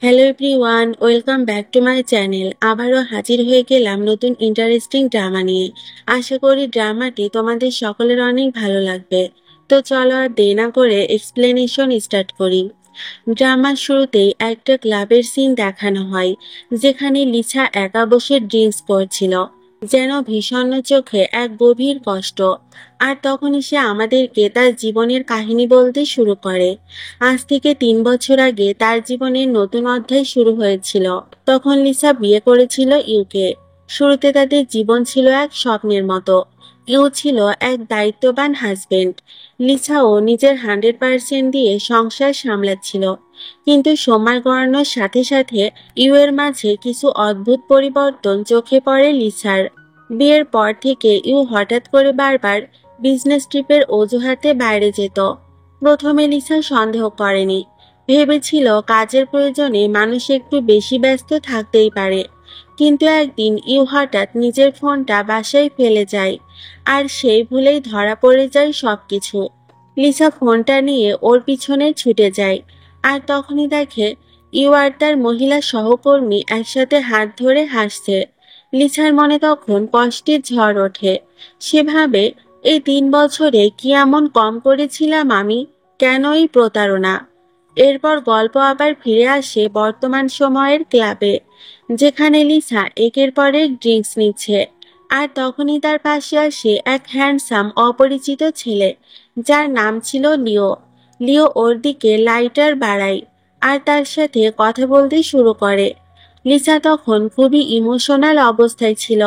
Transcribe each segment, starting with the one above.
Hello everyone, welcome back to my channel. আবারও হাজির হয়ে গেলাম নতুন ইন্টারেস্টিং ড্রামা নিয়ে। আশা করি ড্রামাটি তোমাদের সকলের অনেক ভালো লাগবে। তো চলো আর দেরি না করে এক্সপ্লেনেশন স্টার্ট করি। ড্রামার শুরুতেই একটা ক্লাবের সিন দেখানো হয়, যেখানে লিসা একা বসে ড্রিঙ্কস করছিল, যেন ভীষণ চোখে এক গভীর কষ্ট। আর তখনই সে আমাদেরকে তার জীবনের কাহিনী বলতে শুরু করে। আজ থেকে 3 বছর আগে তার জীবনের নতুন অধ্যায় শুরু হয়েছিল। তখন লিসা বিয়ে করেছিল ইউকে। শুরুতে তাদের জীবন ছিল এক স্বপ্নের মতো। ইউ ছিল এক দায়িত্ববান হাজবেন্ড। লিসাও নিজের 100% দিয়ে সংসার সামলাচ্ছিল। কিন্তু সময় গড়ানোর সাথে সাথে ইউ এর মাঝে কিছু অদ্ভুত পরিবর্তন চোখে পড়ে লিসার। বিয়ের পর থেকে ইউ হঠাৎ করে বারবার বিজনেস ট্রিপের অজুহাতে বাইরে যেত। প্রথমে লিসা সন্দেহ করেনি, ভেবেছিল কাজের প্রয়োজনে মানুষ একটু বেশি ব্যস্ত থাকতেই পারে। কিন্তু একদিন ইউ হঠাৎ নিজের ফোনটা বাসায় ফেলে যায়, আর সেই ভুলেই ধরা পড়ে যায় সবকিছু। লিসা ফোনটা নিয়ে ওর পিছনে ছুটে যায়, আর তখনই দেখে ইউ আর তার মহিলা সহকর্মী একসাথে হাত ধরে হাসছে। লিসার মনে তখন কষ্টের ঝড় ওঠে। সে ভাবে, এই 3 বছরে কি এমন কম করেছিলাম আমি? কেন এই প্রতারণা? এরপর গল্প আবার ফিরে আসে বর্তমান সময়ের ক্লাবে, যেখানে লিসা একের পর এক ড্রিঙ্কস নিচ্ছে। আর তখনই তার পাশে আসে এক হ্যান্ডসাম অপরিচিত ছেলে, যার নাম ছিল লিও। লিও ওর দিকে লাইটার বাড়ায়, আর তার সাথে কথা বলতে শুরু করে। লিসা তখন খুবই ইমোশনাল অবস্থায় ছিল,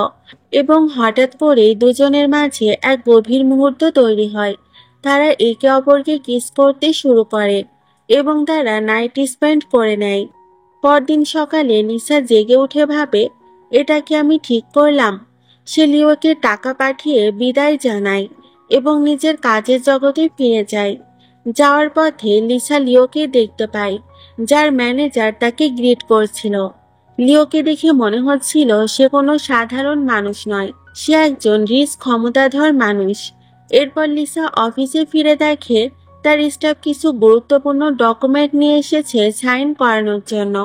এবং হঠাৎ করেই দুজনের মাঝে এক গভীর মুহূর্ত তৈরি হয়। তারা একে অপরকে কিস করতে শুরু করে, এবং তারা নাইট স্পেন্ড করে নেয়। পরদিন সকালে লিসা জেগে উঠে ভাবে, এটা কি আমি ঠিক করলাম? সে লিওকে টাকা পাঠিয়ে বিদায় জানায়, এবং নিজের কাজের জগতে ফিরে যায়। যাওয়ার পথে লিসা লিওকে দেখতে পায়, যার ম্যানেজার তাকে গ্রিট করছিল। লিওকে দেখে মনে হচ্ছিল সে কোনো সাধারণ মানুষ নয়, সে একজন রিচ ক্ষমতাধর মানুষ। এরপর লিসা অফিসে ফিরে দেখে তার স্টাফ কিছু গুরুত্বপূর্ণ ডকুমেন্ট নিয়ে এসেছে সাইন করানোর জন্য।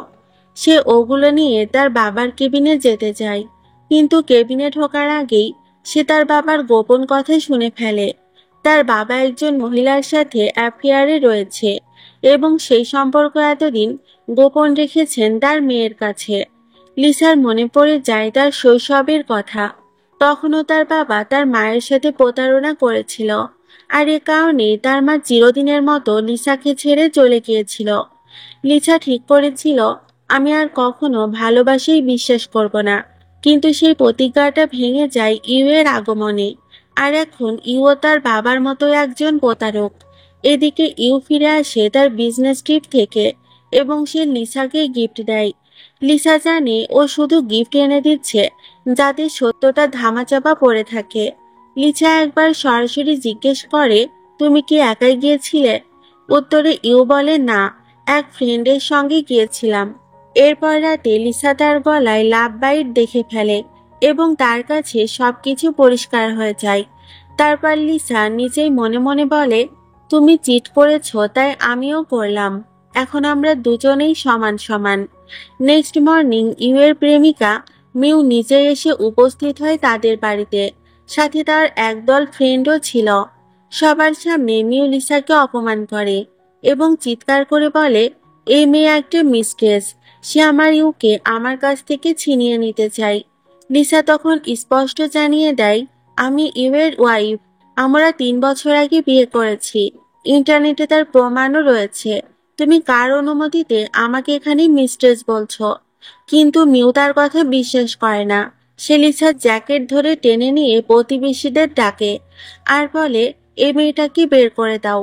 সে ওগুলো নিয়ে তার বাবার কেবিনে যেতে চায়, কিন্তু কেবিনে ঢোকার আগেই সে তার বাবার গোপন কথা শুনে ফেলে। তার বাবা একজন মহিলার সাথে অ্যাফেয়ারে রয়েছে, এবং সেই সম্পর্ক এতদিন গোপন রেখেছেন তার মেয়ের কাছে। লিসার মনে পড়ে যায় তার শৈশবের কথা। তখনও তার বাবা তার মায়ের সাথে প্রতারণা করেছিল, আর এ কারণে তার মা চিরদিনের মতো লিসাকে ছেড়ে চলে গিয়েছিল। লিসা ঠিক করেছিল, আমি আর কখনো ভালোবাসায় বিশ্বাস করব না। কিন্তু সেই প্রতিজ্ঞাটা ভেঙে যায় ইউ এর আগমনে। আর এখন ইউও তার বাবার মতো একজন প্রতারক। এদিকে ইউ ফিরে আসে তার বিজনেস ট্রিপ থেকে, এবং সে লিসাকে গিফট দেয়। লিসা জানে ও শুধু গিফট এনে দিচ্ছে, যাতে সত্যটা ধামাচাপা পড়ে থাকে। লিসা একবার সরাসরি জিজ্ঞেস করে, তুমি কি একাই গিয়েছিলে? উত্তরে ইউ বলে, না, এক ফ্রেন্ডের সঙ্গে গিয়েছিলাম। এরপর রাতে লিসা তার গলায় লাভ বাইট দেখে ফেলে, এবং তার কাছে সবকিছু পরিষ্কার হয়ে যায়। তারপর লিসা নিজেই মনে মনে বলে, তুমি চিট করেছো, তাই আমিও করলাম। এখন আমরা দুজনেই সমান সমান। নেক্সট মর্নিং ইউ এর প্রেমিকা মিউ নিজে এসে উপস্থিত হয় তাদের বাড়িতে। সাথে তার একদল ফ্রেন্ডও ছিল। সবার সামনে মিউ লিসাকে অপমান করে, এবং চিৎকার করে বলে, এই মেয়ে একটা মিস্ট্রেস। সে আমার ইউকে আমার কাছ থেকে ছিনিয়ে নিতে চায়। লিসা তখন স্পষ্ট জানিয়ে দেয়, আমি ইউ এর ওয়াইফ। আমরা 3 বছর আগে বিয়ে করেছি। ইন্টারনেটে তার প্রমাণও রয়েছে। তুমি কার অনুমতিতে আমাকে এখানে মিস্ট্রেস বলছো? কিন্তু মিউ তার কথা বিশ্বাস করে না। সে লিসার জ্যাকেট ধরে টেনে নিয়ে প্রতিবেশীদের ডাকে, আর বলে, এই মেয়েটাকে বের করে দাও।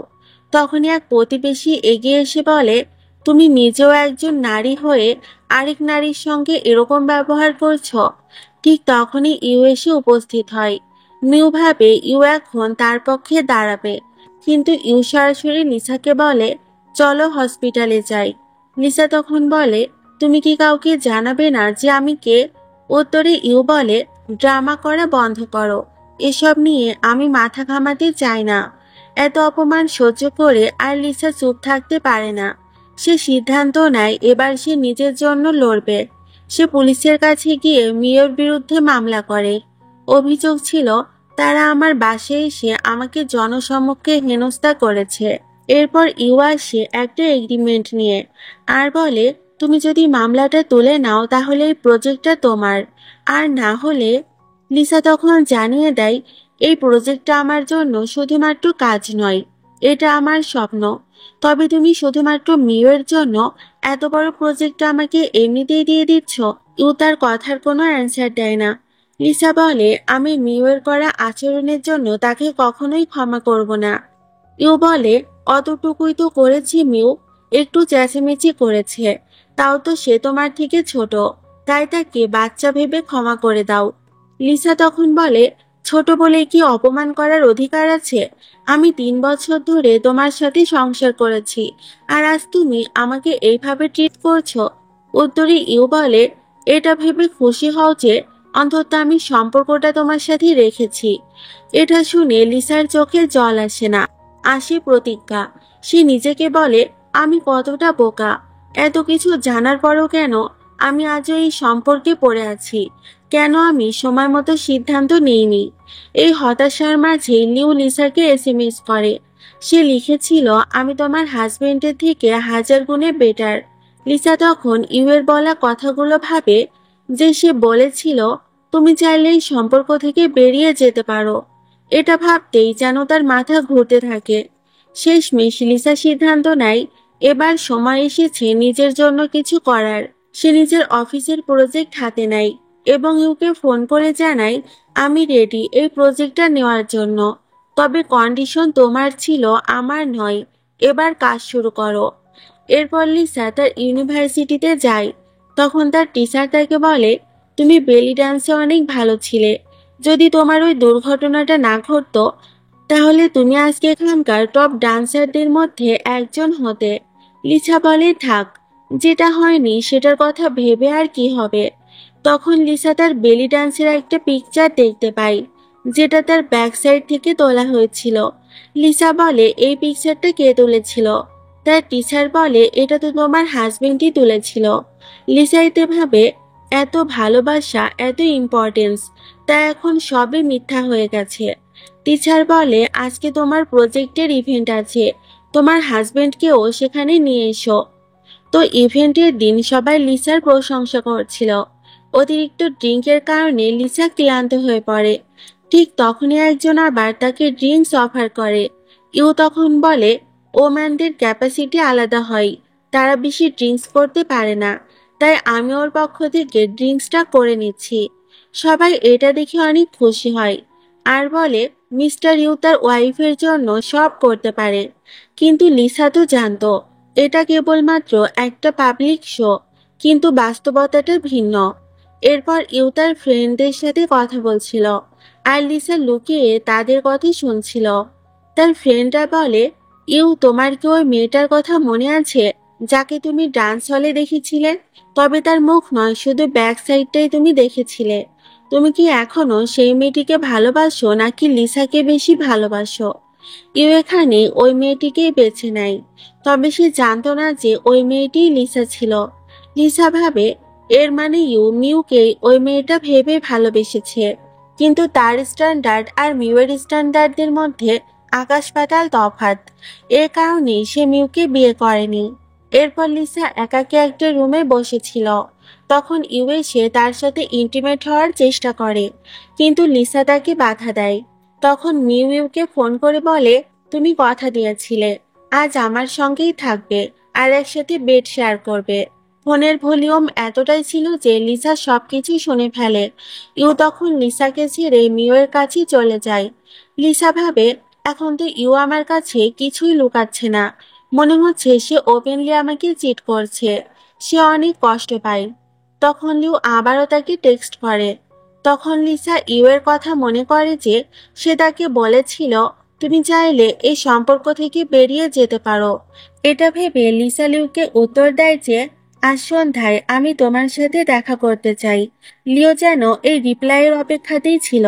তখনই এক প্রতিবেশী এগিয়ে এসে বলে, তুমি নিজেও একজন নারী হয়ে আরেক নারীর সঙ্গে এরকম ব্যবহার করছো? ঠিক তখনই ইউ এসে উপস্থিত হয়। মিউ ভাবে ইউ এখন তার পক্ষে দাঁড়াবে, কিন্তু ইউ সরাসরি লিসাকে বলে, চলো হসপিটালে যাই। লিসা তখন বলে, তুমি কি কাউকে জানাবে না যে আমি কে? উত্তরে ইউ বলে, ড্রামা করা বন্ধ করো। এসব নিয়ে আমি মাথা ঘামাতে চাই না। এত অপমান সহ্য করে আর লিসা চুপ থাকতে পারে না। সে সিদ্ধান্ত নেয় এবার সে নিজের জন্য লড়বে। সে পুলিশের কাছে গিয়ে মিওর বিরুদ্ধে মামলা করে। অভিযোগ ছিল তারা আমার বাসায় এসে আমাকে জনসম্মুখে হেনস্থা করেছে। এরপর ইউ আসে একটা এগ্রিমেন্ট নিয়ে আর বলে, তুমি যদি মামলাটা তুলে নাও তাহলে এই প্রজেক্টটা তোমার, আর না হলে। লিসা তখন জানিয়ে দেয়, এই প্রজেক্টটা আমার জন্য শুধুমাত্র কাজ নয়, এটা আমার স্বপ্ন। তবে তুমি শুধুমাত্র মিউয়ের জন্য এত বড় প্রজেক্টটা আমাকে এমনিতেই দিয়ে দিচ্ছ? ইউ তার কথার কোনো অ্যান্সার দেয় না। লিসা বলে, আমি মিউয়ের করা আচরণের জন্য তাকে কখনোই ক্ষমা করব না। ইউ বলে, অতটুকুই তো করেছি মিউ, একটু চেঁচামেচি করেছে, তাও তো সে তোমার থেকে ছোট, তাই তাকে বাচ্চা ভেবে ক্ষমা করে দাও। লিসা তখন বলে, ছোট বলে কি অপমান করার অধিকার আছে? আমি 3 বছর ধরে তোমার সাথে সংসার করেছি, আর আজ তুমি আমাকে এইভাবে ট্রিট করছো? উত্তরে ইউ বলে, এটা ভেবে খুশি হও যে অন্তত আমি সম্পর্কটা তোমার সাথে রেখেছি। এটা শুনে লিসার চোখে জল আসে না, আসে প্রতিজ্ঞা। সে নিজেকে বলে, আমি কতটা বোকা, এত কিছু জানার পরও কেন আমি আজও এই সম্পর্কে পড়ে আছি, কেন আমি সময় মতো সিদ্ধান্ত নিইনি। এই হতাশার মাঝে লিউ লিসাকে এসএমএস করে। সে লিখেছিল, আমি তোমার হাজবেন্ডের থেকে 1000 গুণে বেটার। লিসা তখন ইউয়ের বলা কথাগুলো ভাবে, যে সে বলেছিল তুমি চাইলে এই সম্পর্ক থেকে বেরিয়ে যেতে পারো। এটা ভাবতেই যেন তার মাথা ঘুরতে থাকে। শেষমেশ লিসা সিদ্ধান্ত নেয় এবার সময় এসেছে নিজের জন্য কিছু করার। সে নিজের অফিসের প্রজেক্ট হাতে নেয় এবং ইউকে ফোন করে জানায়, আমি রেডি এই প্রজেক্টটা নেওয়ার জন্য, তবে কন্ডিশন তোমার ছিল, আমার নয়। এবার কাজ শুরু করো। এরপর লিসা তার ইউনিভার্সিটিতে যায়। তখন তার টিচার তাকে বলে, তুমি বেলি ডান্সে অনেক ভালো ছিলে, যদি তোমার ওই দুর্ঘটনাটা না ঘটতো তাহলে তুমি আজকে এখানকার টপ ডান্সারদের মধ্যে একজন হতে। লিসা বলে, থাক, যেটা হয়নি সেটার কথা ভেবে আর কি হবে। তখন লিসা তার বেলি ডান্সের একটা পিকচার দেখতে পায়, যেটা তার ব্যাক সাইড থেকে তোলা হয়েছিল। লিসা বলে, এই পিকচারটা কে তুলেছিল? তার টিচার বলে, এটা তো তোমার হাজবেন্ডই তুলেছিল। লিসা এতে ভাবে, এত ভালোবাসা, এত ইম্পর্টেন্স, তা এখন সবই মিথ্যা হয়ে গেছে। টিচার বলে, আজকে তোমার প্রজেক্টের ইভেন্ট আছে, তোমার হাজবেন্ডকেও সেখানে নিয়ে এসো। তো ইভেন্টের দিন সবাই লিসার প্রশংসা করছিল। অতিরিক্ত ড্রিঙ্কের কারণে লিসা ক্লান্ত হয়ে পড়ে। ঠিক তখনই একজন আবার তাকে ড্রিঙ্কস অফার করে। ইউ তখন বলে, ওম্যানদের ক্যাপাসিটি আলাদা হয়, তারা বেশি ড্রিঙ্কস করতে পারে না, তাই আমি ওর পক্ষ থেকে ড্রিঙ্কসটা করে নিচ্ছি। সবাই এটা দেখে অনেক খুশি হয় আর বলে, মিস্টার ইউ তার ওয়াইফের জন্য সব করতে পারে। কিন্তু লিসা তো জানতো এটা কেবলমাত্র একটা পাবলিক শো, কিন্তু বাস্তবতাটা ভিন্ন। এরপর ইউ তার ফ্রেন্ডদের সাথে কথা বলছিল আর লিসা লুকিয়ে তাদের কথা শুনছিল। তার ফ্রেন্ডরা বলে, ইউ, তোমার কি ওই মেয়েটার কথা মনে আছে যাকে তুমি ডান্স হলে দেখেছিলে? তবে তার মুখ নয়, শুধু ব্যাক সাইডটাই তুমি দেখেছিলে। তুমি কি এখনো সেই মেয়েটিকে ভালোবাসো নাকি লিসাকে বেশি ভালোবাসো? ইউ এখানে ওই মেয়েটিকেই বেছে নেয়, তবে সে জানতো না যে ওই মেয়েটিই লিসা ছিল। লিসা ভাবে, এর মানে ইউ মিউকে ওই মেয়েটা ভেবে ভালোবেসেছে, কিন্তু তার স্ট্যান্ডার্ড আর মিউয়ের স্ট্যান্ডার্ডদের মধ্যে আকাশ পাতাল তফাৎ। এর কারণেই সে মিউকে বিয়ে করেনি। এরপর লিসা একাকী একটা রুমে বসেছিল। তখন ইউ এসে তার সাথে ইন্টিমেট হওয়ার চেষ্টা করে, কিন্তু লিসা তাকে বাধা দেয়। তখন মিউ ইউকে ফোন করে বলে, তুমি কথা দিয়েছিলে আজ আমার সঙ্গেই থাকবে আর একসাথে বেড শেয়ার করবে। ফোনের ভলিউম এতটাই ছিল যে লিসা সবকিছু শুনে ফেলে। ইউ তখন লিসাকে ছেড়ে মিউয়ের কাছে চলে যায়। লিসা ভাবে, এখন তো ইউ আমার কাছে কিছুই লুকাচ্ছে না, মনে হচ্ছে সে ওপেনলি আমাকে চিট করছে। সে অনেক কষ্ট পায়। তখন লিউ আবারও তাকে টেক্সট করে। তখন লিসা ইউ এর কথা মনে করে যে সে তাকে বলেছিল, তুমি চাইলে এই সম্পর্ক থেকে বেরিয়ে যেতে পারো। এটা ভেবে লিসা লিউকে উত্তর দেয় যে, আজ সন্ধ্যায় আমি তোমার সাথে দেখা করতে চাই। লিও যেন এই রিপ্লাইয়ের অপেক্ষাতেই ছিল।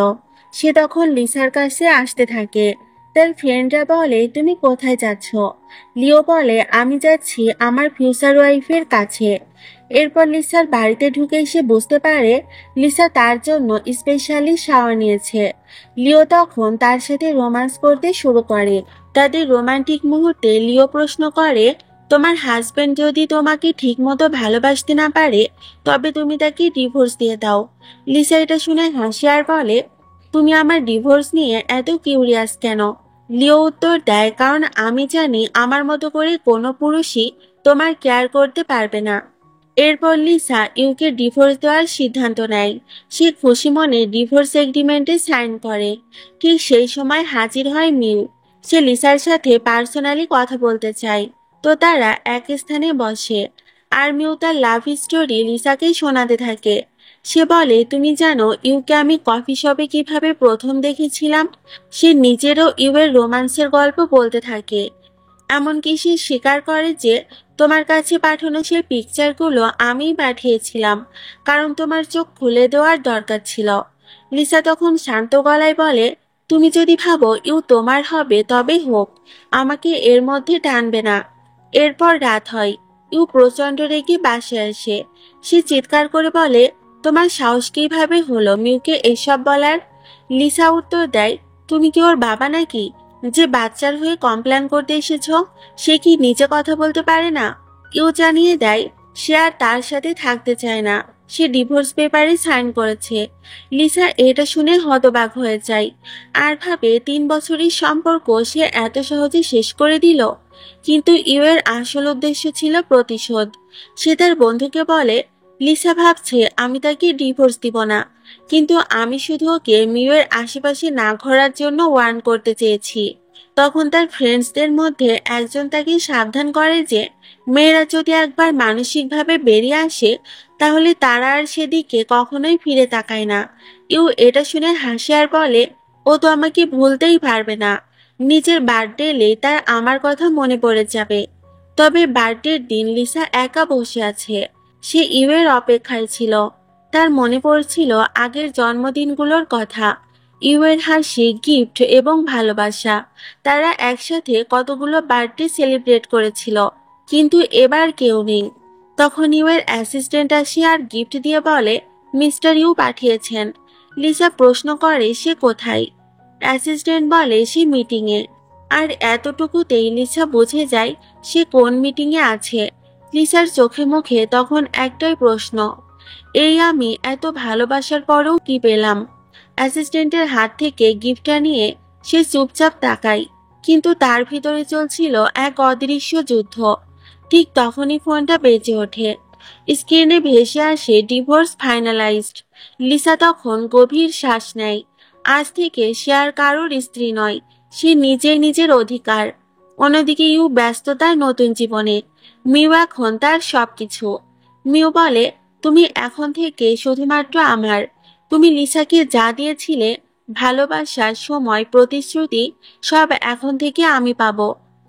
সে তখন লিসার কাছে আসতে থাকে। তার ফ্রেন্ডরা বলে তুমি কোথায় যাচ্ছ? লিও বলে আমি যাচ্ছি আমার ফিউচার ওয়াইফের কাছে। এরপর লিসার বাড়িতে ঢুকে সে বুঝতে পারে লিসা তার জন্য স্পেশালি শাওয়ার নিয়েছে। লিও তখন তার সাথে রোম্যান্স করতে শুরু করে। তাদের রোমান্টিক মুহূর্তে লিও প্রশ্ন করে, তোমার হাজবেন্ড যদি তোমাকে ঠিকমতো ভালোবাসতে না পারে তবে তুমি তাকে ডিভোর্স দিয়ে দাও। লিসা এটা শুনে হাসে আর বলে, তুমি আমার ডিভোর্স নিয়ে এত কিউরিয়াস কেন? লিও উত্তর দেয়, কারণ আমি জানি আমার মতো করে কোনো পুরুষই তোমার কেয়ার করতে পারবে না। এরপর লিসা ইউকে ডিভোর্স দেওয়ার সিদ্ধান্ত নেয়। সে খুশি মনে ডিভোর্স এগ্রিমেন্টে সাইন করে। ঠিক সেই সময় হাজির হয় মিউ। সে লিসার সাথে পার্সোনালি কথা বলতে চায়। তো তারা এক স্থানে বসে আর মিউ তার লাভ স্টোরি লিসাকে শোনাতে থাকে। সে বলে, তুমি জানো ইউকে আমি কফি শপে কিভাবে প্রথম দেখেছিলাম? সে নিজেরও ইউয়ের রোমান্সের গল্প বলতে থাকে। এমনকি সে স্বীকার করে যে তোমার কাছে পাঠানো সেই পিকচারগুলো আমিই পাঠিয়েছিলাম, কারণ তোমার চোখ খুলে দেওয়ার দরকার ছিল। লিসা তখন শান্ত গলায় বলে, তুমি যদি ভাবো ইউ তোমার হবে তবে হোক, আমাকে এর মধ্যে টানবে না। এরপর রাত হয়। ইউ প্রচন্ড রেগে বাসায় আসে। সে চিৎকার করে বলে, তোমার সাহস কিভাবে হলো মিউকে এসব বলার? লিসা উত্তর দেয়, তুমি কি ওর বাবা নাকি যে বাচ্চার হয়ে কমপ্লেন করতে এসেছো? সে কি নিজে কথা বলতে পারে না? ইউ জানিয়ে দেয় সে আর তার সাথে থাকতে চায় না। সে ডিভোর্স পেপারে সাইন করেছে। লিসা এটা শুনে হতবাক হয়ে যায় আর ভাবে 3 বছরের সম্পর্ক সে এত সহজে শেষ করে দিল। কিন্তু ইউ এর আসল উদ্দেশ্য ছিল প্রতিশোধ। সে তার বন্ধুকে বলে, লিসা ভাবছে আমি তাকে ডিভোর্স দিব না, কিন্তু আমি শুধু ওকে মিউয়ের আশেপাশে না ঘোরার জন্য ওয়ার্ন করতে চেয়েছি। তখন তার ফ্রেন্ডসদের মধ্যে একজন তাকে সাবধান করে যে মেয়েরা যদি একবার মানসিকভাবে বেরিয়ে আসে তাহলে তারা আর সেদিকে কখনোই ফিরে তাকায় না। ইউ এটা শুনে হাসে আর বলে, ও তো আমাকে ভুলতেই পারবে না। নিজের বার্থডে এলে তার আমার কথা মনে পড়ে যাবে। তবে বার্থডের দিন লিসা একা বসে আছে। সে ইউ এর অপেক্ষায় ছিল। তার মনে পড়ছিল আগের জন্মদিনগুলোর কথা, ইউ এর হাসি, গিফট এবং ভালোবাসা। তারা একসাথে কতগুলো বার্থডে সেলিব্রেট করেছিল, কিন্তু এবার কেউ নেই। তখন ইউ এর অ্যাসিস্ট্যান্ট আসে আর গিফট দিয়ে বলে, মিস্টার ইউ পাঠিয়েছেন। লিসা প্রশ্ন করে সে কোথায়? অ্যাসিস্ট্যান্ট বলে সে মিটিংয়ে। আর এতটুকুতেই লিসা বুঝে যায় সে কোন মিটিংয়ে আছে। লিসার চোখে মুখে তখন একটাই প্রশ্ন, এই আমি এত ভালোবাসার পরেও কি পেলাম? অ্যাসিস্ট্যান্টের হাত থেকে গিফটটা নিয়ে সে চুপচাপ তাকায়, কিন্তু তার ভিতরে চলছিল এক অদৃশ্য যুদ্ধ। ঠিক তখনই ফোনটা বেজে ওঠে। স্ক্রিনে ভেসে আসে ডিভোর্স ফাইনালাইজড। লিসা তখন গভীর শ্বাস নেয়। আজ থেকে সে আর কারোর স্ত্রী নয়, সে নিজেই নিজের অধিকার। অন্যদিকে ইউ ব্যস্ত তার নতুন জীবনে। মিউ এখন তার সবকিছু। মিউ বলে, তুমি এখন থেকে শুধুমাত্র আমার। তুমি লিসাকে যা দিয়েছিলে, ভালোবাসা, সময়, প্রতিশ্রুতি, সব এখন থেকে আমি পাবো।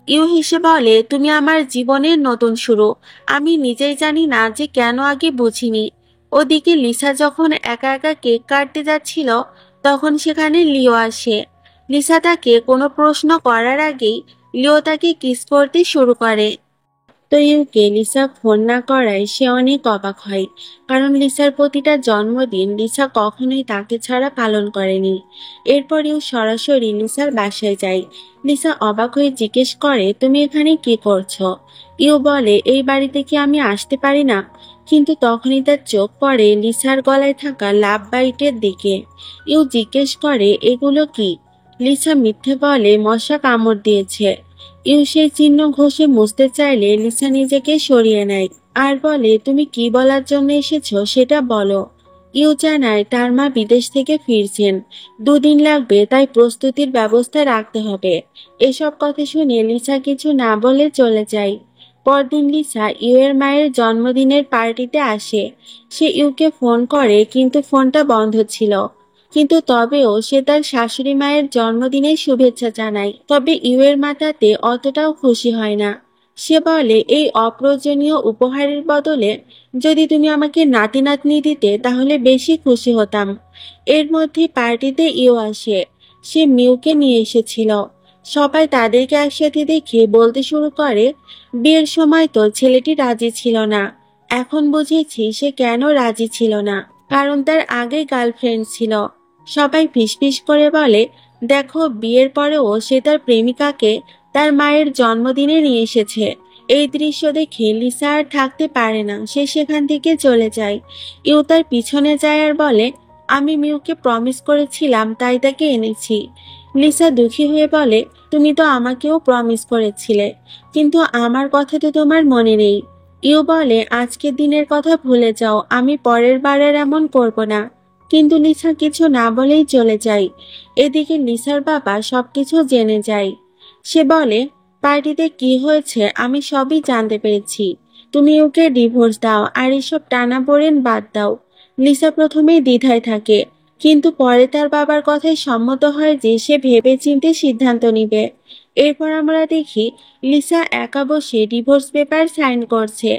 ইউ হেসে বলে, তুমি আমার জীবনের নতুন শুরু। আমি নিজেই জানি না যে কেন আগে বুঝিনি। ওদিকে লিসা যখন একা একা কেক কাটতে যাচ্ছিল তখন সেখানে লিও আসে। লিসা তাকে কোনো প্রশ্ন করার আগেই লিও তাকে কিস করতে শুরু করে। তো ইউকে লিসা ফোন না করায় সে অনেক অবাক হয়, কারণ লিসার প্রতিটা জন্মদিন লিসা কখনোই তাকে ছাড়া পালন করেনি। এরপর ইউ সরাসরি লিসার বাসায় যায়। লিসা অবাক হয়ে জিজ্ঞেস করে, তুমি এখানে কি করছো? ইউ বলে, এই বাড়িতে কি আমি আসতে পারি না? কিন্তু তখনই তার চোখ পড়ে লিসার গলায় থাকা লাভ বাইটের দিকে। ইউ জিজ্ঞেস করে, এগুলো কি? লিসা মিথ্যে বলে, মশা কামড় দিয়েছে। ইউ সেই চিহ্ন ঘষে মুছতে চাইলে লিসা নিজেকে সরিয়ে নেয় আর বলে, তুমি কি বলার জন্য এসেছো সেটা বলো। ইউ জানায় তার মা বিদেশ থেকে ফিরছেন, 2 দিন লাগবে, তাই প্রস্তুতির ব্যবস্থা রাখতে হবে। এসব কথা শুনে লিসা কিছু না বলে চলে যায়। পরদিন লিসা ইউ এর মায়ের জন্মদিনের পার্টিতে আসে। সে ইউকে ফোন করে কিন্তু ফোনটা বন্ধ ছিল। কিন্তু তবেও সে তার শাশুড়ি মায়ের জন্মদিনের শুভেচ্ছা জানায়। তবে ইউ এর মা তাতে অতটাও খুশি হয় না। সে বলে, এই অপ্রয়োজনীয় উপহারের বদলে যদি তুমি আমাকে নাতি নাতনি দিতে তাহলে বেশি খুশি হতাম। এর মধ্যে পার্টিতে ইউ আসে। সে মিউকে নিয়ে এসেছিল। সবাই তাদেরকে একসাথে দেখে বলতে শুরু করে, বিয়ের সময় তো ছেলেটি রাজি ছিল না, এখন বুঝেছি সে কেন রাজি ছিল না, কারণ তার আগে গার্লফ্রেন্ড ছিল। সবাই ফিসফিস করে বলে, দেখো বিয়ের পরেও সে তার প্রেমিকাকে তার মায়ের জন্মদিনে নিয়ে এসেছে। এই দৃশ্য দেখে লিসা আর থাকতে পারে না, সে সেখান থেকে চলে যায়। ইউ তার পিছনে যায় আর বলে, আমি মিউকে প্রমিস করেছিলাম তাই তাকে এনেছি। লিসা দুঃখী হয়ে বলে, তুমি তো আমাকেও প্রমিস করেছিলে, কিন্তু আমার কথা তো তোমার মনে নেই। ইউ বলে, আজকের দিনের কথা ভুলে যাও, আমি পরের বার আর এমন করব না। কিন্তু লিসা কিছু না বলেই চলে যায়। এদিকে লিসার বাবা সবকিছু জেনে যায়। সে বলে, পার্টিতে কি হয়েছে আমি সবই জানতে পেরেছি, তুমি ওকে ডিভোর্স দাও আর এসব টানাপোড়েন বাদ দাও। লিসা প্রথমেই দ্বিধায় থাকে, কিন্তু পরে তার বাবার কথায় সম্মত হয় যে সে ভেবেচিন্তে সিদ্ধান্ত নিবে। এরপর আমরা দেখি লিসা একা বসে ডিভোর্স পেপার সাইন করছে।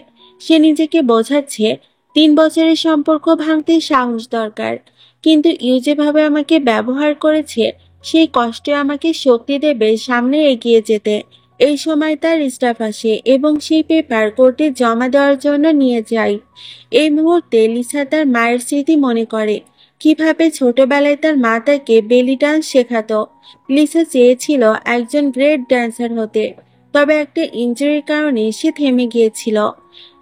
সে নিজেকে বোঝাচ্ছে 3 বছরের সম্পর্ক ভাঙতে সাহস দরকার, কিন্তু ইউ যেভাবে আমাকে ব্যবহার করেছে সেই কষ্টে আমাকে শক্তি দেবে সামনে এগিয়ে যেতে। এই সময় তার স্টাফ আসে এবং সেই পেপার কোর্টে জমা দেওয়ার জন্য নিয়ে যায়। এই মুহূর্তে লিসা তার মায়ের স্মৃতি মনে করে, কিভাবে ছোটবেলায় তার মা তাকে বেলি ডান্স শেখাতো। লিসা চেয়েছিল একজন গ্রেট ড্যান্সার হতে, তবে একটা ইনজুরির কারণে সে থেমে গিয়েছিল।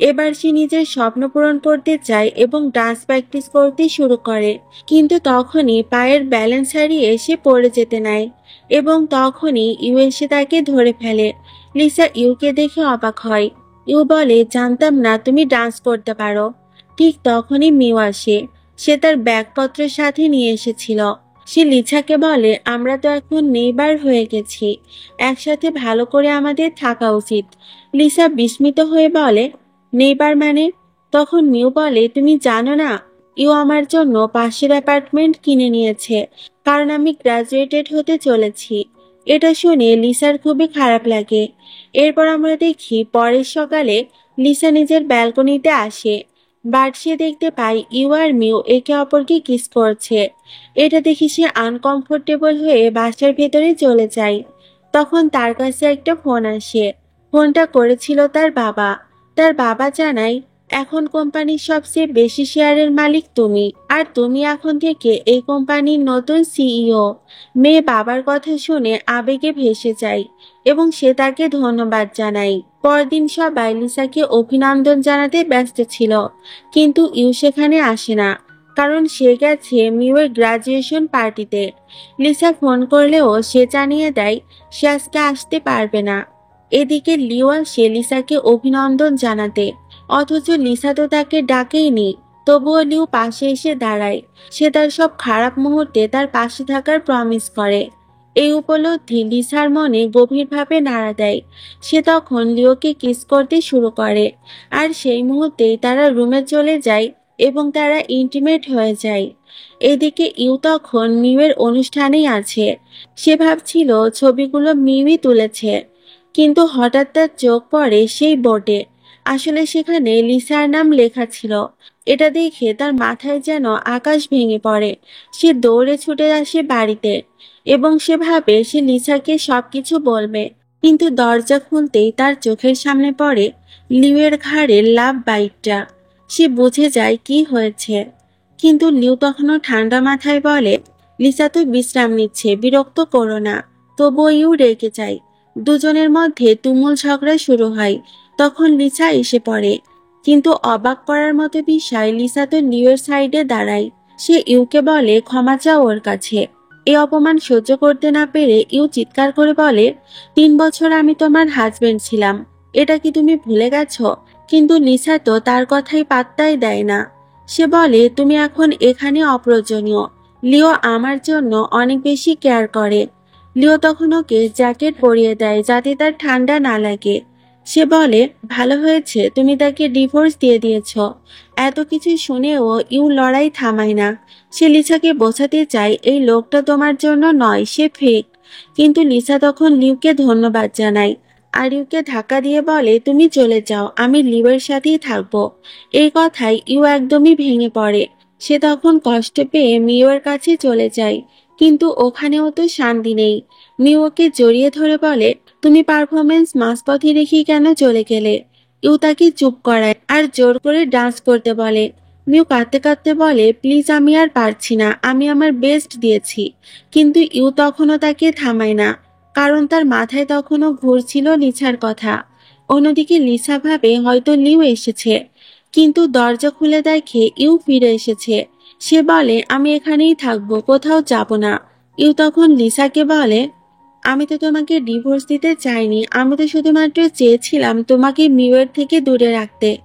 এবার সে নিজের স্বপ্ন পূরণ করতে চায় এবং ডান্স প্র্যাকটিস করতে শুরু করে, কিন্তু তখনই পায়ের ব্যালেন্স হারিয়ে সে পড়ে যেতে নেয় এবং তখনই ইউ এসে তাকে ধরে ফেলে। লিসা ইউকে দেখে অবাক হয়। ইউ বলে, জানতাম না তুমি ডান্স করতে পারো। ঠিক তখনই মিউ আসে। সে তার ব্যাগপত্রের সাথে নিয়ে এসেছিল। সে লিসাকে বলে, আমরা তো এখন নেইবার হয়ে গেছি, একসাথে ভালো করে আমাদের থাকা উচিত। লিসা বিস্মিত হয়ে বলে, নেইবার মানে? তখন মিউ বলে, তুমি জানো না, ইউ আমার জন্য পাশের অ্যাপার্টমেন্ট কিনে নিয়েছে, কারণ আমি গ্রাজুয়েটেড হতে চলেছি। এটা শুনে লিসার খুবই খারাপ লাগে। এরপর আমরা দেখি পরের সকালে লিসা নিজের ব্যালকনিতে আসে। বাট সে দেখতে পায় ইউ আর মিউ একে অপরকে কিস করছে। এটা দেখে সে আনকমফোর্টেবল হয়ে বাসার ভেতরে চলে যায়। তখন তার কাছে একটা ফোন আসে। ফোনটা করেছিল তার বাবা। তার বাবা জানায়, এখন কোম্পানির সবচেয়ে বেশি শেয়ারের মালিক তুমি, আর তুমি এখন থেকে এই কোম্পানির নতুন সিইও। মেয়ে বাবার কথা শুনে আবেগে ভেসে যায় এবং সে তাকে ধন্যবাদ জানায়। পরদিন সবাই লিসাকে অভিনন্দন জানাতে ব্যস্ত ছিল, কিন্তু ইউ সেখানে আসে না, কারণ সে গেছে মিউয়ের গ্রাজুয়েশন পার্টিতে। লিসা ফোন করলেও সে জানিয়ে দেয় সে আজকে আসতে পারবে না। এদিকে লিও আসে লিসাকে অভিনন্দন জানাতে, অথচ লিসা তো তাকে ডাকেইনি। তবুও লিও পাশে এসে দাঁড়ায়। সে তার সব খারাপ মুহূর্তে তার পাশে থাকার প্রমিস করে। এই উপলব্ধি লিসার মনে গভীরভাবে নাড়া দেয়। সে তখন লিওকে কিস করতে শুরু করে, আর সেই মুহূর্তেই তারা রুমে চলে যায় এবং তারা ইন্টিমেট হয়ে যায়। এদিকে ইউ তখন মিউয়ের অনুষ্ঠানেই আছে। সে ভাবছিল ছবিগুলো মিউই তুলেছে, কিন্তু হঠাৎ তার চোখ পড়ে সেই বোর্ডে। আসলে সেখানে লিসার নাম লেখা ছিল। এটা দেখে তার মাথায় যেন আকাশ ভেঙে পড়ে। সে দৌড়ে ছুটে আসে বাড়িতে এবং সে ভাবে সে লিসাকে সবকিছু বলবে, কিন্তু দরজা খুলতেই তার চোখের সামনে পড়ে লিউয়ের ঘাড়ের লাভ বাইটটা। সে বুঝে যায় কি হয়েছে, কিন্তু লিউ তখনও ঠান্ডা মাথায় বলে, লিসা তো বিশ্রাম নিচ্ছে, বিরক্ত করো না। তবুও ইউ রেগে যায়। দুজনের মধ্যে তুমুল ঝগড়া শুরু হয়। তখন লিসা এসে পড়ে, কিন্তু অবাক করার মতো বিষয়, লিসা তো লিওর সাইডে দাঁড়ায়। সে ইউকে বলে ক্ষমা চাও ওর কাছে। এই অপমান সহ্য করতে না পেরে ইউ চিৎকার করে বলে, 3 বছর আমি তোমার হাজবেন্ড ছিলাম, এটা কি তুমি ভুলে গেছো? কিন্তু লিসা তো তার কথাই পাত্তাই দেয় না। সে বলে, তুমি এখন এখানে অপ্রয়োজনীয়। লিও আমার জন্য অনেক বেশি কেয়ার করে। লিও তখন ওকে জ্যাকেট পরিয়ে দেয় যাতে তার ঠান্ডা না লাগে। সে বলে, ভালো হয়েছে তুমি তাকে ডিভোর্স দিয়ে দিয়েছ। এত কিছু শুনেও ইউ লড়াই থামায় না। সে লিসাকে বোঝাতে চায় এই লোকটা তোমার জন্য নয়, সে ফেক। কিন্তু লিসা তখন লিউকে ধন্যবাদ জানায় আর লিউকে ধাক্কা দিয়ে বলে, তুমি চলে যাও, আমি লিউয়ের সাথেই থাকবো। এই কথায় ইউ একদমই ভেঙে পড়ে। সে তখন কষ্ট পেয়ে মিউয়ের কাছে চলে যায়, কিন্তু ওখানেও তো শান্তি নেই। মিউ ওকে জড়িয়ে ধরে বলে, তুমি পারফরমেন্স মাঝপথে রেখেই কেন চলে গেলে? ইউ তাকে চুপ করায় আর জোর করে ডান্স করতে বলে। মিউ কাঁদতে কাঁদতে বলে, প্লিজ আমি আর পারছি না, আমি আমার বেস্ট দিয়েছি। কিন্তু ইউ তখনও তাকে থামায় না, কারণ তার মাথায় তখনও ঘুরছিল লিসার কথা। অন্যদিকে লিসা ভাবে হয়তো লিউ এসেছে, কিন্তু দরজা খুলে দেখে ইউ ফিরে এসেছে। সে বলে, আমি এখানেই থাকবো, কোথাও যাব না। ইউ তখন লিসাকে বলে, আমি তো তোমাকে ডিভোর্স দিতে চাইনি, আমি তো শুধুমাত্র চেয়েছিলাম তোমাকে মিউয়ের থেকে দূরে রাখতে।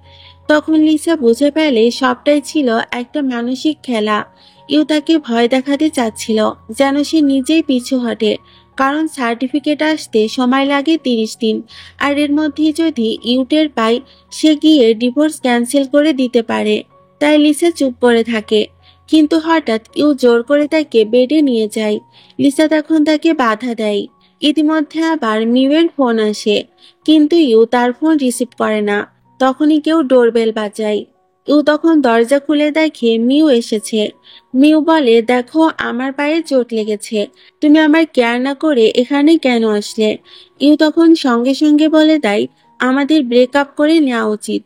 তখন লিসা বুঝে ফেলে সবটাই ছিল একটা মানসিক খেলা। ইউ তাকে ভয় দেখাতে চাচ্ছিল, যেন সে নিজেই পিছু হটে, কারণ সার্টিফিকেট আসতে সময় লাগে 30 দিন। আর এর মধ্যে যদি ইউ টের পায়, সে গিয়ে ডিভোর্স ক্যান্সেল করে দিতে পারে। তাই লিসা চুপ করে থাকে। কিন্তু হঠাৎ ইউ জোর করে তাকে বেডে নিয়ে যায়। লিসা তখন তাকে বাধা দেয়। ইতিমধ্যে আবার মিউয়ের ফোন আসে, কিন্তু ইউ তার ফোন রিসিভ করে না। তখনই কেউ ডোরবেল বাজায়। ইউ তখন দরজা খুলে দেখে মিউ এসেছে। মিউ বলে, দেখো আমার পায়ে চোট লেগেছে, তুমি আমার কেয়ার না করে এখানে কেন আসলে? ইউ তখন সঙ্গে সঙ্গে বলে দেয়, আমাদের ব্রেকআপ করে নেওয়া উচিত।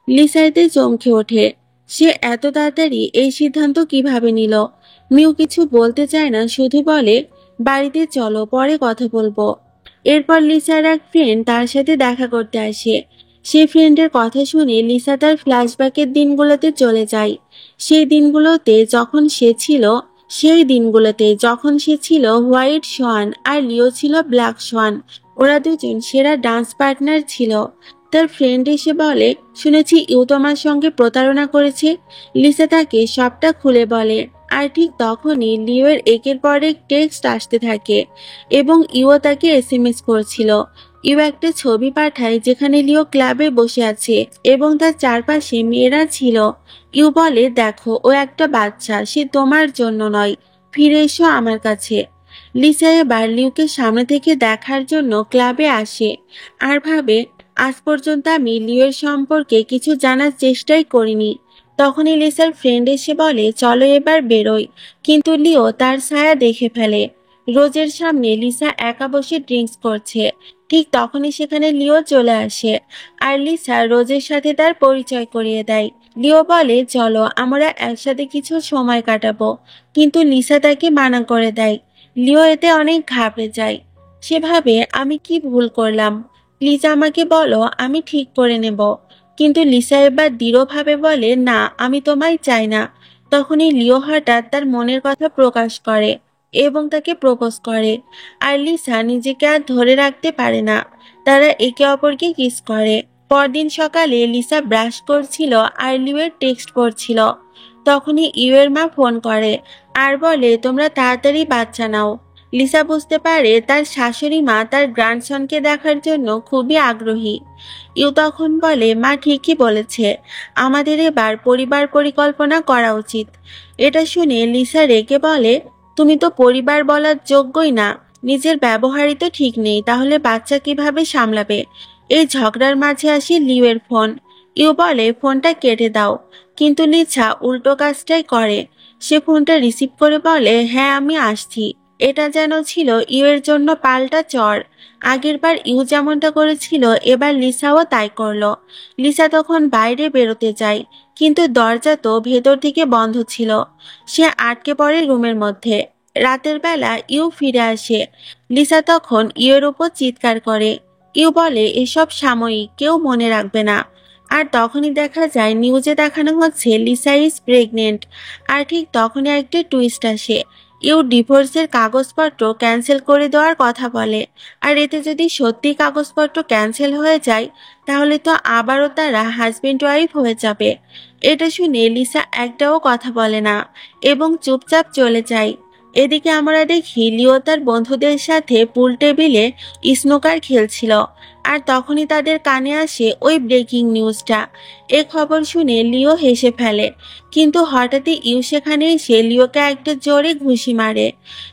লিসা এতে চমকে ওঠে। সে এত তাড়াতাড়ি এই সিদ্ধান্ত কিভাবে নিল? মিউ কিছু বলতে চায় না, শুধু বলে, বাড়িতে চলো, পরে কথা বলবো। এরপর লিসার এক ফ্রেন্ড তার সাথে দেখা করতে আসে। সেই ফ্রেন্ডের কথা শুনে লিসা তার ফ্ল্যাশব্যাকের দিনগুলোতে চলে যায়। সেই দিনগুলোতে যখন সে ছিল হোয়াইট সোয়ান আর লিও ছিল ব্ল্যাক সোয়ান। ওরা দুজন সেরা ডান্স পার্টনার ছিল। তার ফ্রেন্ড এসে বলে, শুনেছি ইউ তোমার সঙ্গে প্রতারণা করেছে। লিসা তাকে সবটা খুলে বলে। আর ঠিক তখনই লিওর একের পর এক টেক্সট আসতে থাকে এবং ইও তাকে এসএমএস করছিল। ইউ একটা ছবি পাঠায় যেখানে লিও ক্লাবে বসে আছে এবং তার চারপাশে মেয়েরা ছিল। ইউ বলে, দেখো ও একটা বাচ্চা, সে তোমার জন্য নয়, ফিরে এসো আমার কাছে। লিসা এবার লিওকে সামনে থেকে দেখার জন্য ক্লাবে আসে আর ভাবে, আজ পর্যন্ত আমি লিওর সম্পর্কে কিছু জানার চেষ্টাই করিনি। তখনই লিসার ফ্রেন্ড এসে বলে, চলো এবার বেরোই। কিন্তু লিও তার ছায়া দেখে ফেলে। রোজের সামনে লিসা একা বসে ড্রিঙ্কস করছে। ঠিক তখনই সেখানে লিও চলে আসে আর লিসা রোজের সাথে তার পরিচয় করিয়ে দেয়। লিও বলে, চলো আমরা একসাথে কিছু সময় কাটাবো। কিন্তু লিসা তাকে মানা করে দেয়। লিও এতে অনেক ঘাবড়ে যায়। সে ভাবে, আমি কি ভুল করলাম? প্লিজ আমাকে বলো, আমি ঠিক করে নেব। কিন্তু লিসা এবার দৃঢ়ভাবে বলে, না, আমি তোমায় চাই না। তখনই লিও হঠাৎ তার মনের কথা প্রকাশ করে এবং তাকে প্রপোজ করে। আর লিসা নিজেকে আর ধরে রাখতে পারে না। তারা একে অপরকে কিস করে। পরদিন সকালে লিসা ব্রাশ করছিল আর লিওর টেক্সট পড়ছিল। তখনই ইউয়ের মা ফোন করে আর বলে, তোমরা তাড়াতাড়ি বাচ্চা নাও। লিসা বুঝতে পারে তার শাশুড়ি মা তার গ্র্যান্ডসনকে দেখার জন্য খুবই আগ্রহী। ইউ তখন বলে, মা ঠিকই বলেছে, আমাদের এবার পরিবার পরিকল্পনা করা উচিত। এটা শুনে লিসা রেগে বলে, তুমি তো পরিবার বলার যোগ্যই না, নিজের ব্যবহারই তো ঠিক নেই, তাহলে বাচ্চা কিভাবে সামলাবে? এই ঝগড়ার মাঝে আসে লিওয়ের ফোন। ইউ বলে, ফোনটা কেটে দাও। কিন্তু লিসা উল্টো কাজটাই করে। সে ফোনটা রিসিভ করে বলে, হ্যাঁ আমি আসছি। এটা যেন ছিল ইউয়ের জন্য পাল্টা চর। আগেরবার ইউ যেমনটা করেছিল, এবার লিসাও তাই করলো। লিসা তখন বাইরে বেরোতে যায়, কিন্তু দরজা তো ভেতর থেকে বন্ধ ছিল। সে আটকে পড়ে রুমের মধ্যে। রাতের বেলা ইউ ফিরে আসে। লিসা তখন ইউয়ের উপর চিৎকার করে। ইউ বলে, এসব সাময়িক, কেউ মনে রাখবে না। আর তখনই দেখা যায় নিউজে দেখানো হচ্ছে লিসা ইজ প্রেগনেন্ট। আর ঠিক তখনই একটা টুইস্ট আসে। ইউ ডিভোর্সের কাগজপত্র ক্যান্সেল করে দেওয়ার কথা বলে। আর এতে যদি সত্যি কাগজপত্র ক্যান্সেল হয়ে যায়, তাহলে তো আবারও তারা হাজবেন্ড ওয়াইফ হয়ে যাবে। এটা শুনে লিসা একটাও কথা বলে না এবং চুপচাপ চলে যায়। এদিকে আমরা দেখি লিও তার বন্ধুদের সাথে পুল টেবিলে স্নুকার খেলছিল। আর তখনই তাদের কানে আসে ওই ব্রেকিং নিউজটা। এ খবর শুনে লিও হেসে ফেলে। কিন্তু হঠাৎই ইউ সেখানে এসে লিওকে একটা জোরে ঘুষি মারে।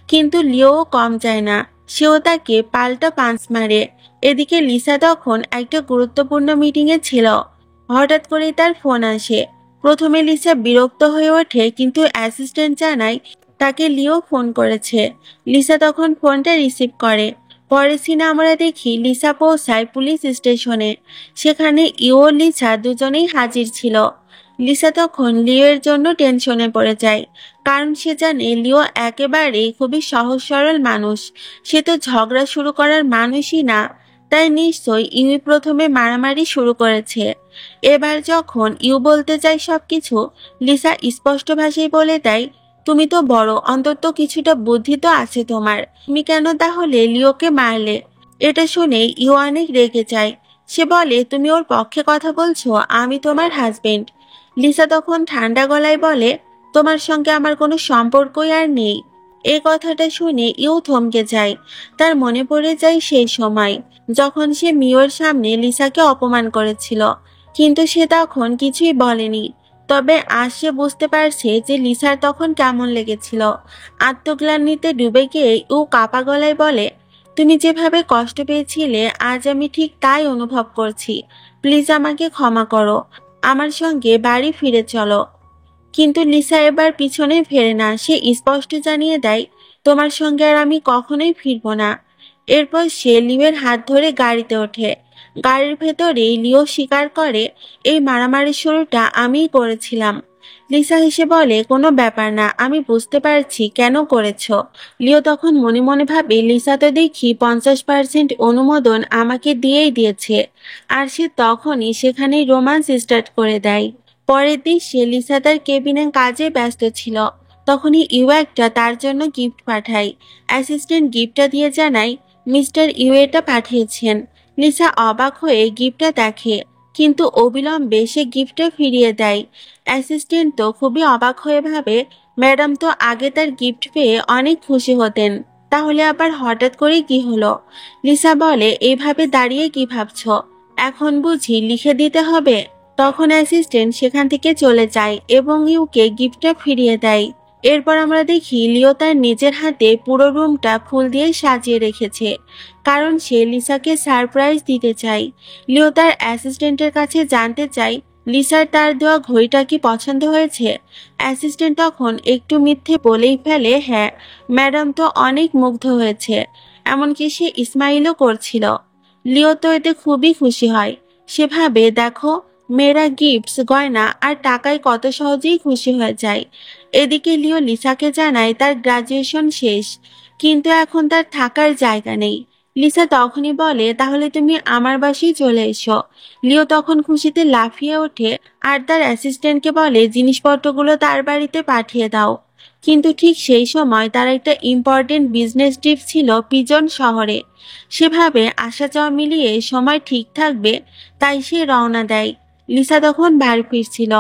কিন্তু লিও কম যায় না, সেও তাকে পাল্টা পাঞ্চ মারে। এদিকে লিসা তখন একটা গুরুত্বপূর্ণ মিটিংয়ে ছিল। হঠাৎ করেই তার ফোন আসে। প্রথমে লিসা বিরক্ত হয়ে ওঠে, কিন্তু অ্যাসিস্ট্যান্ট জানায় তাকে লিও ফোন করেছে। লিসা তখন ফোনটা রিসিভ করে। পরের সিনে আমরা দেখি লিসা পৌঁছায় পুলিশ স্টেশনে। সেখানে ইও লিসা দুজনেই হাজির ছিল। লিসা তখন লিও এর জন্য টেনশনে পড়ে যায়, কারণ সে জানে লিও একেবারেই খুবই সহজ সরল মানুষ। সে তো ঝগড়া শুরু করার মানুষই না, তাই নিশ্চয়ই ইউই প্রথমে মারামারি শুরু করেছে। এবার যখন ইউ বলতে চায় সবকিছু, লিসা স্পষ্ট ভাষায় বলে দেয়, তুমি তো বড়, অন্তত কিছুটা বুদ্ধি তো আছে তোমার, তুমি কেন তাহলে লিওকে মারলে? এটা শুনে ইউ অনেক রেগে যায়। সে বলে, তুমি ওর পক্ষে কথা বলছো, আমি তোমার হাজবেন্ড। লিসা তখন ঠান্ডা গলায় বলে, তোমার সঙ্গে আমার কোনো সম্পর্কই আর নেই। এই কথাটা শুনে ইউ থমকে যায়। তার মনে পড়ে যায় সেই সময় যখন সে মিওর সামনে লিসাকে অপমান করেছিল, কিন্তু সে তখন কিছুই বলেনি। তবে আজ সে বুঝতে পারছে যে লিসার তখন কেমন লেগেছিল। আত্মগ্লানিতে ডুবে গিয়ে ও কাপা গলায় বলে, তুমি যেভাবে কষ্ট পেয়েছিলে আজ আমি ঠিক তাই অনুভব করছি। প্লিজ আমাকে ক্ষমা করো, আমার সঙ্গে বাড়ি ফিরে চলো। কিন্তু লিসা এবার পিছনে ফেরে না। সে স্পষ্ট জানিয়ে দেয়, তোমার সঙ্গে আর আমি কখনোই ফিরবো না। এরপর সে লিওর হাত ধরে গাড়িতে ওঠে। গাড়ির ভেতরেই লিও স্বীকার করে, এই মারামারির শুরুটা আমিই করেছিলাম। লিসা হেসে বলে, কোনো ব্যাপার না, আমি বুঝতে পারছি কেন করেছ। লিও তখন মনে মনে ভাবে, লিসা তো দেখি 50% অনুমোদন আমাকে দিয়েই দিয়েছে। আর সে তখনই সেখানেই রোমান্স স্টার্ট করে দেয়। পরের দিন সে লিসা তার কেবিনে কাজে ব্যস্ত ছিল। তখনই ইউ একটা তার জন্য গিফট পাঠায়। অ্যাসিস্ট্যান্ট গিফটটা দিয়ে জানায়, মিস্টার ইউ এটা পাঠিয়েছেন। লিসা অবাক হয়ে গিফটটা দেখে, কিন্তু অবিলম্বে সে গিফটটা ফিরিয়ে দেয়। অ্যাসিস্ট্যান্ট তো খুবই অবাক হয়ে ভাবে, ম্যাডাম তো আগে তার গিফট পেয়ে অনেক খুশি হতেন, তাহলে আবার হঠাৎ করে কি হলো? লিসা বলে, এইভাবে দাঁড়িয়ে কি ভাবছো? এখন বুঝি লিখে দিতে হবে? তখন অ্যাসিস্ট্যান্ট সেখান থেকে চলে যায় এবং ইউকে গিফটটা ফিরিয়ে দেয়। এরপর আমরা দেখি লিও তার নিজের হাতে পুরো রুমটা ফুল দিয়ে সাজিয়ে রেখেছে, কারণ সে লিসাকে সারপ্রাইজ দিতে চায়। লিও তার অ্যাসিস্ট্যান্টের কাছে জানতে চায়, লিসার তার দেওয়া ঘড়িটা কি পছন্দ হয়েছে? অ্যাসিস্ট্যান্ট তখন একটু মিথ্যে বলেই ফেলে, হ্যাঁ, ম্যাডাম তো অনেক মুগ্ধ হয়েছে, এমনকি সে স্মাইলও করছিল। লিও তো এতে খুবই খুশি হয়। সে ভাবে, দেখো, মেয়েরা গিফটস, গয়না আর টাকায় কত সহজেই খুশি হয়ে যায়। এদিকে লিও লিসাকে জানায় তার গ্রাজুয়েশন শেষ, কিন্তু এখন তার থাকার জায়গা নেই। লিসা তখনই বলে, তাহলে তুমি আমার বাসায় চলে এসো। লিও তখন খুশিতে লাফিয়ে ওঠে আর তার অ্যাসিস্ট্যান্টকে বলে, জিনিসপত্রগুলো তার বাড়িতে পাঠিয়ে দাও। কিন্তু ঠিক সেই সময় তার একটা ইম্পর্টেন্ট বিজনেস ট্রিপ ছিল পিজন শহরে। সেভাবে আসা যাওয়া মিলিয়ে সময় ঠিক থাকবে, তাই সে রওনা দেয়। লিসা তখন বাড়ি ফিরছিল।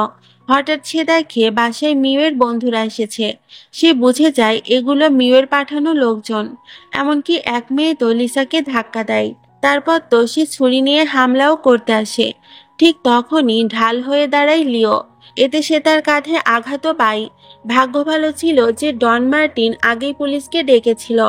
হঠাৎ সে দেখে বাসায় মিউয়ের বন্ধুরা এসেছে। সে বুঝে যায় এগুলো মিউয়ের পাঠানো লোকজন। এমনকি এক মেয়ে তো লিসাকে ধাক্কা দেয়। তারপর তো সে ছুরি নিয়ে হামলাও করতে আসে। ঠিক তখনই ঢাল হয়ে দাঁড়ায় লিও। এতে সে তার কাঁধে আঘাতও পায়। ভাগ্য ভালো ছিল যে ডন মার্টিন আগেই পুলিশকে ডেকেছিল।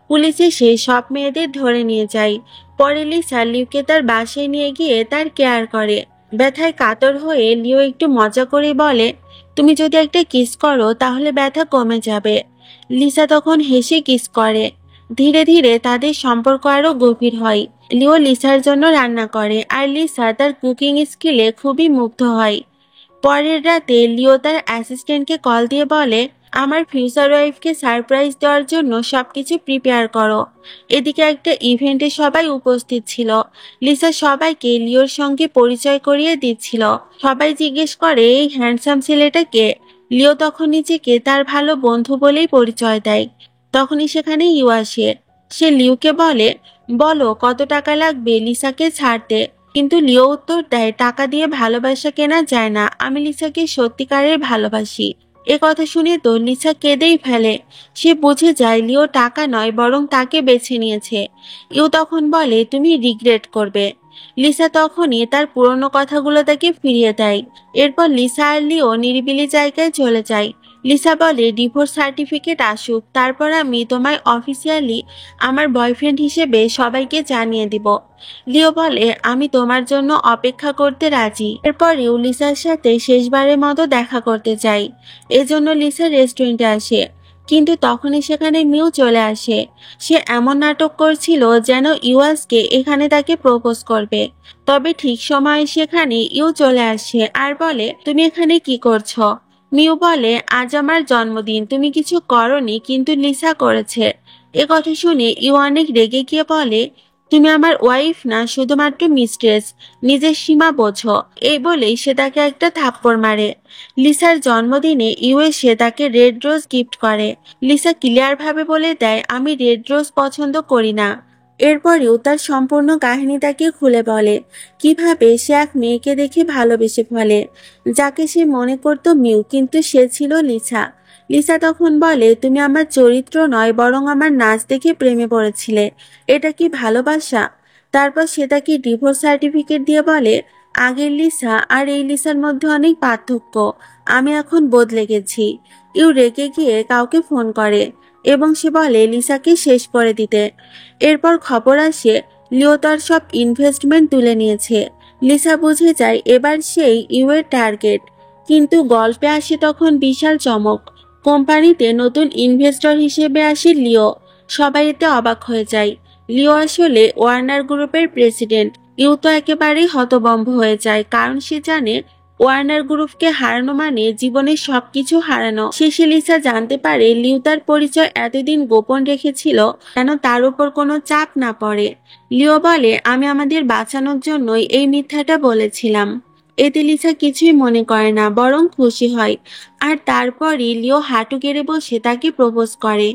পুলিশ এসে সব মেয়েদের ধরে নিয়ে যায়। পরে লিসা লিওকে তার বাসায় নিয়ে গিয়ে তার কেয়ার করে। ব্যথায় কাতর হয়ে লিও একটু মজা করে বলে, তুমি যদি একটা কিস করো তাহলে ব্যথা কমে যাবে। লিসা তখন হেসে কিস করে। ধীরে ধীরে তাদের সম্পর্ক আরো গভীর হয়। লিও লিসার জন্য রান্না করে আর লিসা তার কুকিং স্কিলে খুবই মুগ্ধ হয়। পরের রাতে লিও তার অ্যাসিস্ট্যান্টকে কল দিয়ে বলে, আমার ফিউচার ওয়াইফকে সারপ্রাইজ দেওয়ার জন্য সবকিছু প্রিপেয়ার করো। এদিকে একটা ইভেন্টে সবাই উপস্থিত ছিল। লিসা সবাইকে লিওর সঙ্গে পরিচয় করিয়ে দিচ্ছিল। সবাই জিজ্ঞেস করে, এই হ্যান্ডসাম ছেলেটা কে? লিও তখন নিজেকে তার ভালো বন্ধু বলেই পরিচয় দেয়। তখনই সেখানে ইউ আসে। সে লিওকে বলে, বলো কত টাকা লাগবে লিসাকে ছাড়তে। কিন্তু লিও উত্তর দেয়, টাকা দিয়ে ভালোবাসা কেনা যায় না, আমি লিসাকে সত্যিকারের ভালোবাসি। এ কথা শুনে তো লিসা কেঁদেই ফেলে। সে বুঝে যায় লিও টাকা নয় বরং তাকে বেছে নিয়েছে। ইউ তখন বলে, তুমি রিগ্রেট করবে। লিসা তখনই তার পুরনো কথাগুলো তাকে ফিরিয়ে দেয়। এরপর লিসা আর লিও নিরিবিলি জায়গায় চলে যায়। লিসা বলে, ডিভোর্স সার্টিফিকেট আসুক, তারপর আমি তোমায় অফিসিয়ালি আমার বয়ফ্রেন্ড হিসেবে সবাইকে জানিয়ে দিব। লিও বলে, আমি তোমার জন্য অপেক্ষা করতে রাজি। এরপরেও লিসার সাথে শেষবারের মতো দেখা করতে চাই। এজন্য লিসা রেস্টুরেন্টে আসে। কিন্তু তখনই সেখানে মিউ চলে আসে। সে এমন নাটক করছিল যেন ইউয়াসকে এখানে তাকে প্রপোজ করবে। তবে ঠিক সময়ে সেখানে ইউ চলে আসে আর বলে, তুমি এখানে কি করছো? মিউ বলে, আজ আমার জন্মদিন, তুমি কিছু করনি কিন্তু লিসা করেছে। এ কথা শুনে ইউ অনেক রেগে গিয়ে বলে, তুমি আমার ওয়াইফ না, শুধুমাত্র মিস্ট্রেস, নিজের সীমা বোঝো। এই বলেই সে তাকে একটা থাপ্পড় মারে। লিসার জন্মদিনে ইউ এসে তাকে রেড রোজ গিফট করে। লিসা ক্লিয়ার ভাবে বলে দেয়, আমি রেড রোজ পছন্দ করি না। এরপরেও তার সম্পূর্ণ কাহিনী তাকে খুলে বলে, কিভাবে সে এক মেয়েকে দেখে ভালোবেসে ফেলে, যাকে সে মনে করত মিউ, কিন্তু সে ছিল লিসা। লিসা তখন বলে, তুমি আমার চরিত্র নয় বরং আমার নাচ দেখে প্রেমে পড়েছিলে, এটা কি ভালোবাসা? তারপর সে তাকে ডিভোর্স সার্টিফিকেট দিয়ে বলে, আগের লিসা আর এই লিসার মধ্যে অনেক পার্থক্য, আমি এখন বদলে গেছি। ইউ রেগে গিয়ে কাউকে ফোন করে এবং সে বলে লিসাকে শেষ করে দিতে। এরপর খবর আসে লিও তার সব ইনভেস্টমেন্ট তুলে নিয়েছে। লিসা বুঝে যায় এবার সেই ইউ এর টার্গেট। কিন্তু গল্পে আসে তখন বিশাল চমক, কোম্পানিতে নতুন ইনভেস্টর হিসেবে আসে লিও। সবাই এতে অবাক হয়ে যায়। লিও আসলে ওয়ার্নার গ্রুপের প্রেসিডেন্ট। ইউ তো একেবারেই হতভম্ব হয়ে যায়, কারণ সে জানে ওয়ার্নার গ্রুপকে হারানো মানে জীবনের সবকিছু হারানো। শেষে লিসা জানতে পারে লিউ তার পরিচয় এতদিন গোপন রেখেছিল যেন তার উপর কোনো চাপ না পড়ে। লিও বলে, আমি আমাদের বাঁচানোর জন্যই এই মিথ্যাটা বলেছিলাম। এতে লিসা কিছুই মনে করে না, বরং খুশি হয়। আর তারপরই লিও হাঁটু গেড়ে বসে তাকে প্রপোজ করে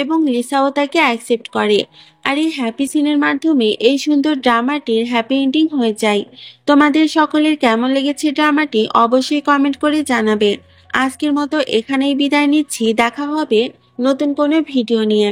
এবং লিসাও তাকে অ্যাকসেপ্ট করে। আর এই হ্যাপি সিনের মাধ্যমে এই সুন্দর ড্রামাটির হ্যাপি এন্ডিং হয়ে যায়। তোমাদের সকলের কেমন লেগেছে ড্রামাটি অবশ্যই কমেন্ট করে জানাবে। আজকের মতো এখানেই বিদায় নিচ্ছি, দেখা হবে নতুন কোনো ভিডিও নিয়ে।